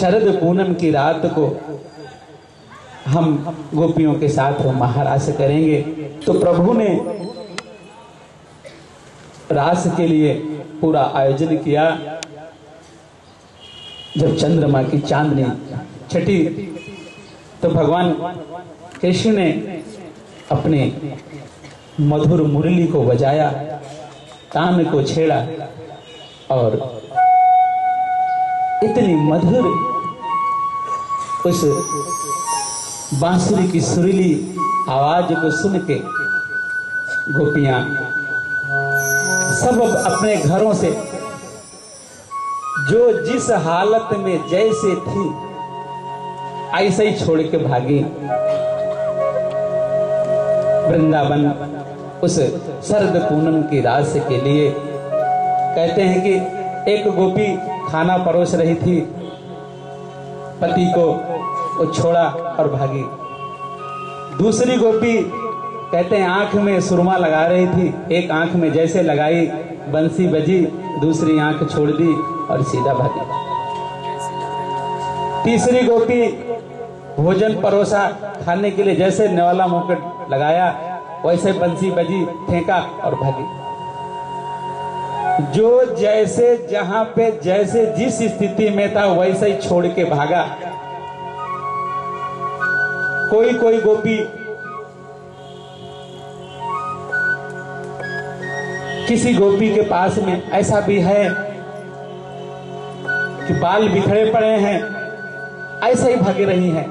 शरद पूनम की रात को हम गोपियों के साथ महारास करेंगे। तो प्रभु ने रास के लिए पूरा आयोजन किया। जब चंद्रमा की चांदनी छठी तो भगवान कृष्ण ने अपने मधुर मुरली को बजाया, तान को छेड़ा और इतनी मधुर उस बांसुरी की सुरीली आवाज को सुन के गोपियां सब अपने घरों से जो जिस हालत में जैसे थी ऐसे ही छोड़ के भागी। वृंदावन उस शरद पूनम की रास के लिए कहते हैं कि एक गोपी खाना परोस रही थी, पति को वो छोड़ा और भागी। दूसरी गोपी कहते हैं आंख में सुरमा लगा रही थी, एक आंख में जैसे लगाई बंसी बजी, दूसरी आंख छोड़ दी और सीधा भागी। तीसरी गोपी भोजन परोसा खाने के लिए, जैसे नेवाला मुकुट लगाया वैसे बंसी बजी, फेंका और भागी। जो जैसे जहां पे जैसे जिस स्थिति में था वैसे ही छोड़ के भागा। कोई कोई गोपी किसी गोपी के पास में ऐसा भी है कि बाल बिखरे पड़े हैं, ऐसे ही भाग रही हैं,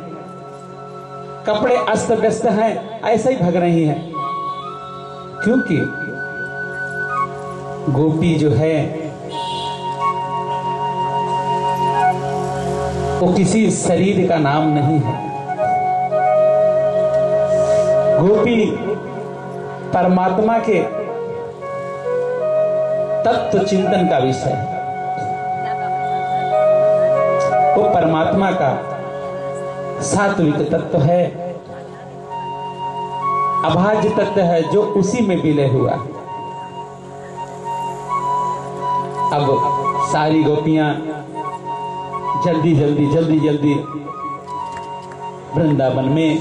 कपड़े अस्त व्यस्त हैं, ऐसे ही भाग रही हैं। क्योंकि गोपी जो है वो किसी शरीर का नाम नहीं है। गोपी परमात्मा के तत्व चिंतन का विषय है। वो परमात्मा का सात्विक तत्व है, अभाज्य तत्व है जो उसी में विलय हुआ। अब सारी गोपियां जल्दी जल्दी वृंदावन में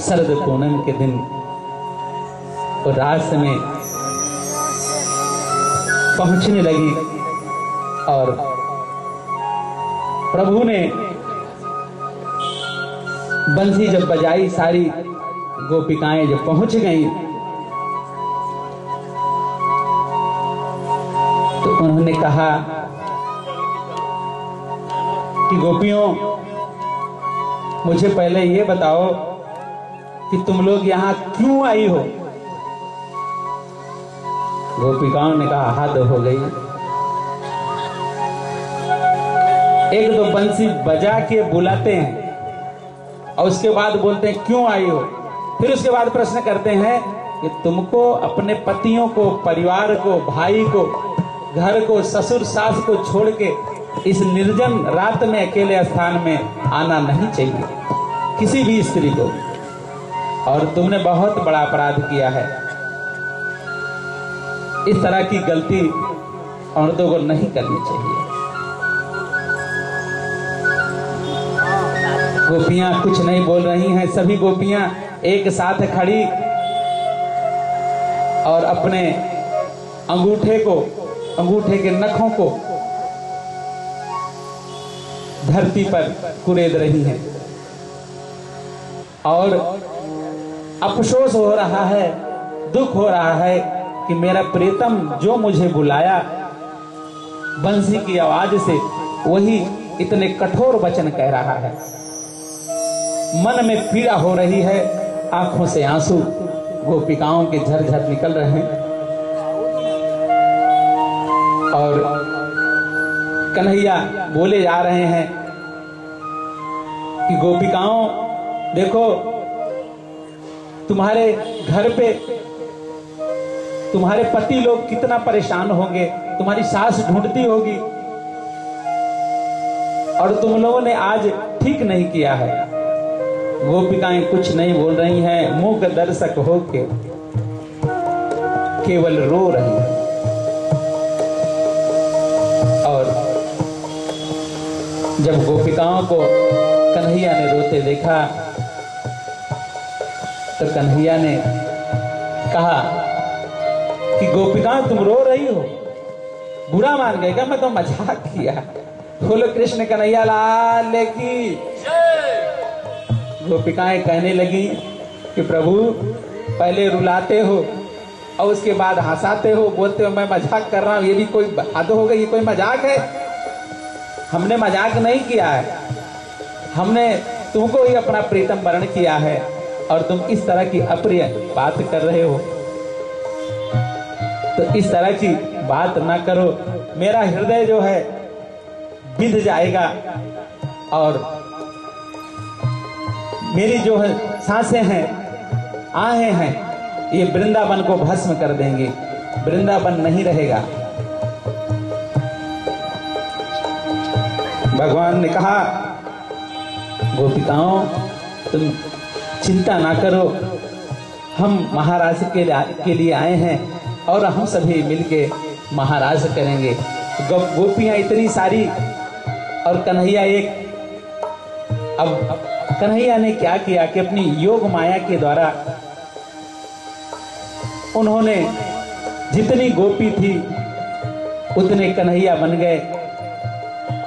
शरद पूनम के दिन और रास में पहुंचने लगी। और प्रभु ने बंसी जब बजाई, सारी गोपिकाएं जब पहुंच गईं तो उन्होंने कहा कि गोपियों, मुझे पहले ये बताओ कि तुम लोग यहां क्यों आई हो। गोपिकाओं ने कहा हद हो गई, एक तो बंसी बजा के बुलाते हैं और उसके बाद बोलते हैं क्यों आई हो। फिर उसके बाद प्रश्न करते हैं कि तुमको अपने पतियों को, परिवार को, भाई को, घर को, ससुर सास को छोड़ के इस निर्जन रात में अकेले स्थान में आना नहीं चाहिए किसी भी स्त्री को, और तुमने बहुत बड़ा अपराध किया है। इस तरह की गलती औरतों को नहीं करनी चाहिए। गोपियां कुछ नहीं बोल रही हैं, सभी गोपियां एक साथ खड़ी और अपने अंगूठे के नखों को धरती पर कुरेद रही हैं और अफसोस हो रहा है, दुख हो रहा है कि मेरा प्रीतम जो मुझे बुलाया बंसी की आवाज से, वही इतने कठोर वचन कह रहा है। मन में पीड़ा हो रही है, आंखों से आंसू गोपिकाओं के झरझर निकल रहे हैं। और कन्हैया बोले जा रहे हैं कि गोपिकाओं देखो, तुम्हारे घर पे तुम्हारे पति लोग कितना परेशान होंगे, तुम्हारी सास ढूंढती होगी और तुम लोगों ने आज ठीक नहीं किया है। गोपिकाएं कुछ नहीं बोल रही हैं, मूक दर्शक होके केवल रो रही हैं। और जब गोपिकाओं को कन्हैया ने रोते देखा तो कन्हैया ने कहा कि गोपिकाओं तुम रो रही हो, बुरा मान गए क्या? मैं तो मजाक किया। बोलो कृष्ण कन्हैया लाल की। गोपिकाएं कहने लगी कि प्रभु पहले रुलाते हो और उसके बाद हंसाते हो, बोलते हो मैं मजाक कर रहा हूं, ये भी कोई बात हो गई? ये कोई मजाक है? हमने मजाक नहीं किया है, हमने तुमको ही अपना प्रीतम वर्ण किया है और तुम इस तरह की अप्रिय बात कर रहे हो। तो इस तरह की बात ना करो, मेरा हृदय जो है बिध जाएगा और मेरी जो है सांसें हैं, आहें हैं, ये वृंदावन को भस्म कर देंगे, वृंदावन नहीं रहेगा। भगवान ने कहा गोपिकाओं तुम चिंता ना करो, हम महाराज के लिए आए हैं और हम सभी मिलके महाराज करेंगे। गोपियां इतनी सारी और कन्हैया एक। अब कन्हैया ने क्या किया कि अपनी योग माया के द्वारा उन्होंने जितनी गोपी थी उतने कन्हैया बन गए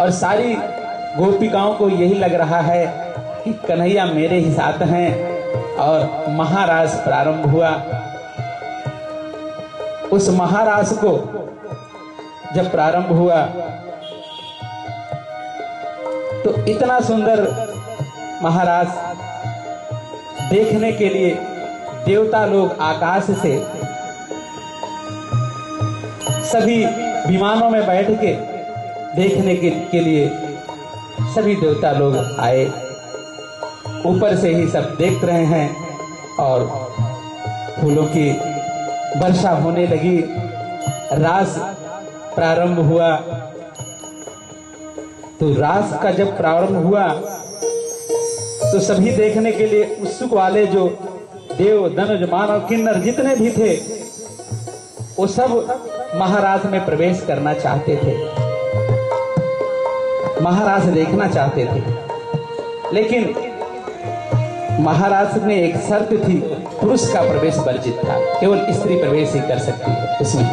और सारी गोपिकाओं को यही लग रहा है कि कन्हैया मेरे ही साथ हैं और महारास प्रारंभ हुआ। उस महारास को जब प्रारंभ हुआ तो इतना सुंदर महारास देखने के लिए देवता लोग आकाश से सभी विमानों में बैठ के देखने के लिए सभी देवता लोग आए। ऊपर से ही सब देख रहे हैं और फूलों की वर्षा होने लगी। रास प्रारंभ हुआ। तो रास का जब प्रारंभ हुआ तो सभी देखने के लिए उत्सुक वाले जो देव धनुष मानव किन्नर जितने भी थे वो सब महाराज में प्रवेश करना चाहते थे, महाराज देखना चाहते थे। लेकिन महाराज में एक शर्त थी, पुरुष का प्रवेश वर्जित था, केवल स्त्री प्रवेश ही कर सकती है उसमें।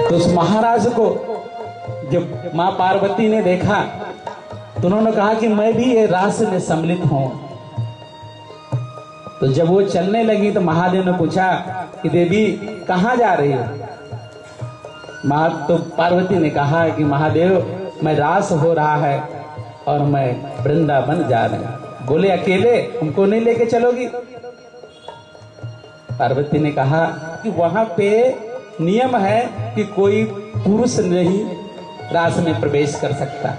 तो उस महाराज को जब मां पार्वती ने देखा तो उन्होंने कहा कि मैं भी ये रास में सम्मिलित हूं। तो जब वो चलने लगी तो महादेव ने पूछा कि देवी कहां जा रही हो? तो पार्वती ने कहा कि महादेव मैं रास हो रहा है और मैं वृंदावन जा रही हूं। बोले अकेले, हमको नहीं लेके चलोगी? पार्वती ने कहा कि वहां पे नियम है कि कोई पुरुष नहीं रास में प्रवेश कर सकता।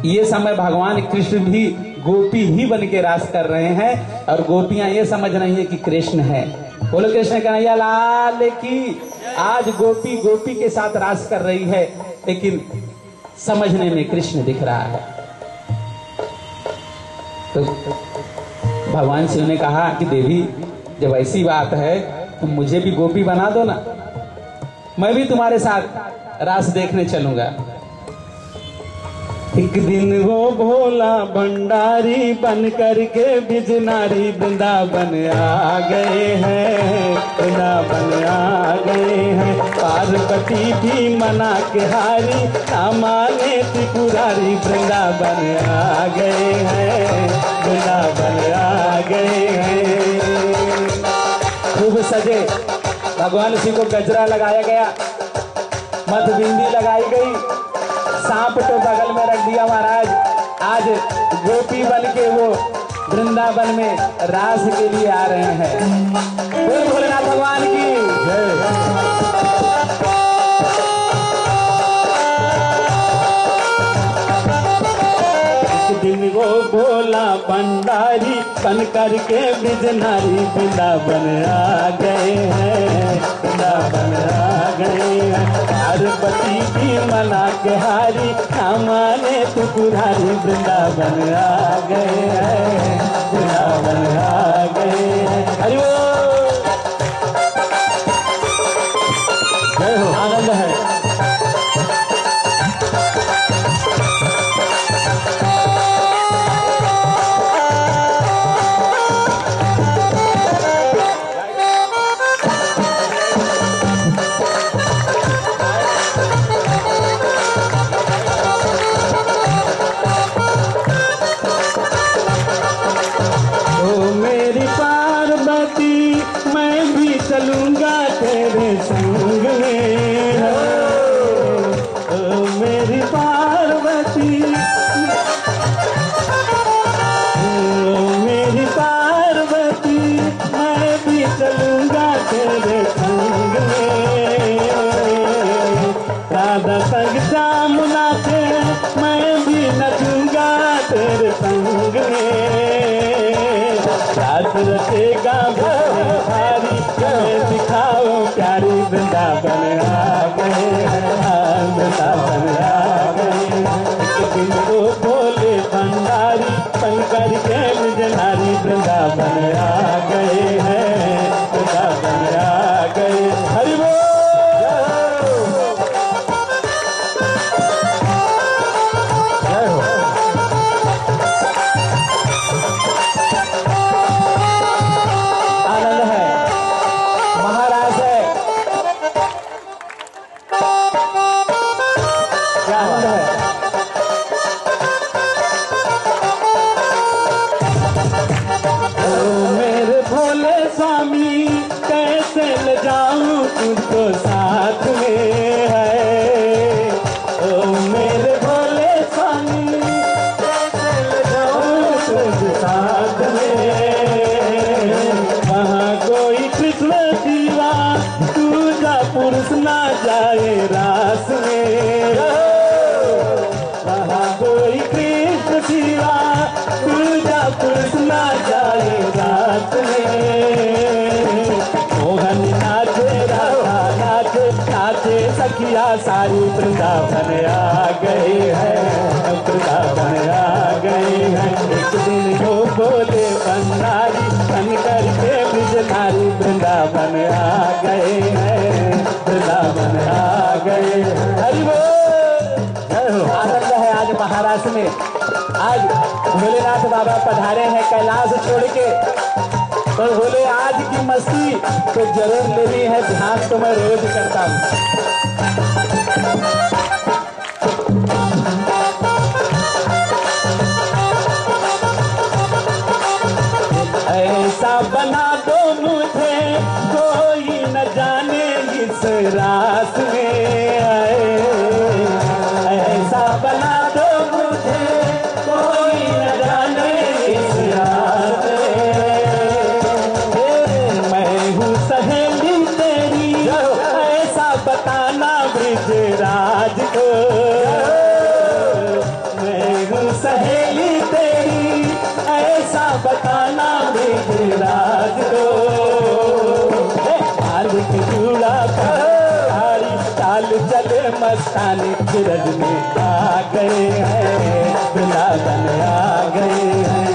ये समय भगवान कृष्ण भी गोपी ही बन के रास कर रहे हैं और गोपियां ये समझ रही है कि कृष्ण है। बोलो कृष्ण कन्हैया लाल की। आज गोपी गोपी के साथ रास कर रही है लेकिन समझने में कृष्ण दिख रहा है। तो भगवान शिव ने कहा कि देवी जब ऐसी बात है तो मुझे भी गोपी बना दो ना, मैं भी तुम्हारे साथ रास देखने चलूंगा। एक दिन वो भोला भंडारी बन करके बिजनारी वृंदावन आ गए हैं, वृंदावन आ गए हैं। पार्वती भी मना के हारी, ना माने त्रिपुरारी वृंदावन आ गए हैं, वृंदावन आ गए हैं। खूब सजे भगवान शिव को गजरा लगाया गया, मध बिंदी लगाई गई, सांप तो बगल में रख दिया महाराज। आज गोपी बन के वो वृंदावन में रास के लिए आ रहे हैं। बोल भोलेनाथ भगवान की जय। दिन वो भोला भंडारी बन करके बिजनारी वृंदावन आ गए हैं, वृंदावन आ गए हैं। पार्वती भी मना के हारी, ना माने त्रिपुरारी वृंदावन आ गए हैं, वृंदावन आ गए हैं। हरि बोल। जय हो। आनंद है। मैं भी चलूंगा तेरे संग में। ओ मेरी पार्वती, ओ मेरी पार्वती, मैं भी चलूंगा तेरे संग में। राधा संग जामुना से मैं भी नचूंगा तेरे संग में। रात रचेगा भारी, मैं दिखाओ प्यारी, वृंदावन आ गए, वृंदावन आ गए। एक दिन को बोले भंडारी, पल करके मुझे नारी, वृंदावन आ गए हैं, वृंदावन आ गए। हरि बोल। तुझको साथ में है, ओ मेरे भोले स्वामी, कैसे ले जाऊं तुझको साथ में। वहाँ कोई कृष्ण शिवा, दूजा पुरुष ना जाए रास में। वहाँ कोई कृष्ण शिवा, दूजा पुरुष ना जाए रास में। मोहन नाचे, नाचे सखिया सारी, वृंदावन आ गए हैं, वृंदावन आ गए हैं। एक दिन को बोले भंडारी, बन करके ब्रजनारी, वृंदावन आ गए हैं, वृंदावन आ गए। हरि बोल। आनंद है आज महाराष्ट्र में। आज भोलेनाथ बाबा पधारे हैं कैलाश छोड़ के, और बोले आज की मस्ती तो जरूर लेनी है, ध्यान तो मैं रोज करता हूँ। ऐसा बना दो मुझे, कोई न जाने इस रास में। ऐसा बना दो मुझे, कोई न जाने इस रास में। मैं हूँ सहेली तेरी, ऐसा बताना ब्रिजराज को। मैं हूँ सहेली तेरी, ऐसा बताना ब्रिजराज को। मालिक चूड़ा पहाड़ी, चाल चले मस्तानी, सूरज में आ गए हैं, वृंदावन आ गए हैं।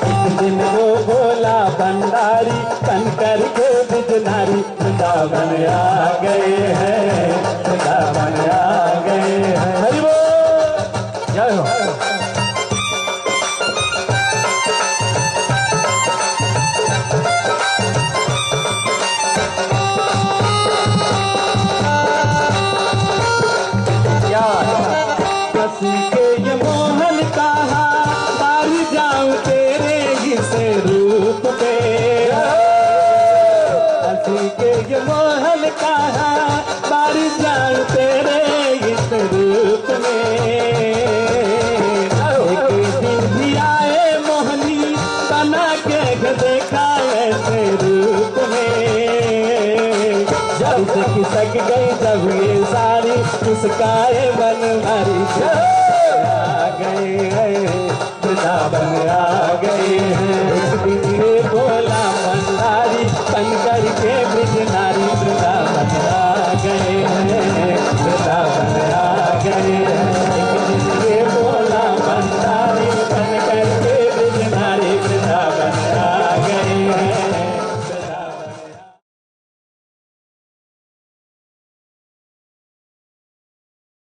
एक दिन वो बोला भंडारी, बन करके बिजनारी, वृंदावन आ गए हैं, वृंदावन आ गए हैं। हरि बोल। जय हो। हंसी के ये मोहन कहा, तार जाऊं तेरे इस रूप पे। हंसी के ये मोहन कहा, तार जाऊं तेरे इस रूप में। एक दिन भी आए मोहनी, बना के देखा ऐसे रूप में। जब से खिसक गई जब ये सारी, मुस्काए मन मारी, आ गए हैं, वृंदावन आ गए हैं।